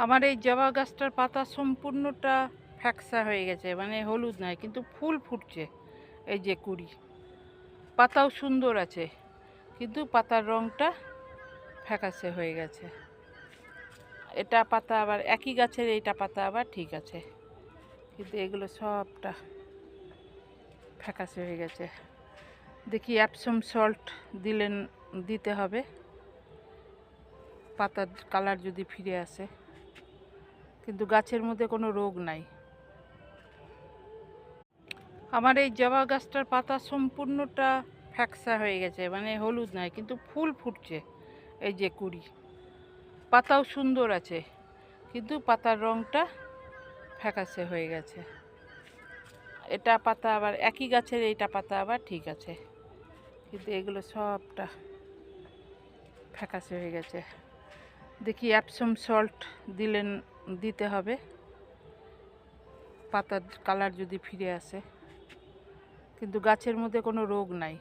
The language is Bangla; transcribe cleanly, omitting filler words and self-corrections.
আমার এই জবা গাছটার পাতা সম্পূর্ণটা ফ্যাকসা হয়ে গেছে, মানে হলুদ নয়, কিন্তু ফুল ফুটছে। এই যে কুড়ি, পাতাও সুন্দর আছে, কিন্তু পাতার রঙটা ফ্যাকাসে হয়ে গেছে। এটা পাতা আবার একই গাছের, এইটা পাতা আবার ঠিক আছে, কিন্তু এগুলো সবটা ফ্যাকাসে হয়ে গেছে। দেখি অ্যাপসম সল্ট দিতে হবে, পাতার কালার যদি ফিরে আসে। কিন্তু গাছের মধ্যে কোনো রোগ নাই। আমার এই জবা গাছটার পাতা সম্পূর্ণটা ফ্যাকসা হয়ে গেছে, মানে হলুদ নয়, কিন্তু ফুল ফুটছে। এই যে কুড়ি, পাতাও সুন্দর আছে, কিন্তু পাতার রঙটা ফ্যাকাসে হয়ে গেছে। এটা পাতা আবার একই গাছের, এইটা পাতা আবার ঠিক আছে, কিন্তু এগুলো সবটা ফ্যাকাসে হয়ে গেছে। দেখি অ্যাপসম সল্ট দিতে হবে, পাতার কালার যদি ফিরে আসে। কিন্তু গাছের মধ্যে কোনো রোগ নাই।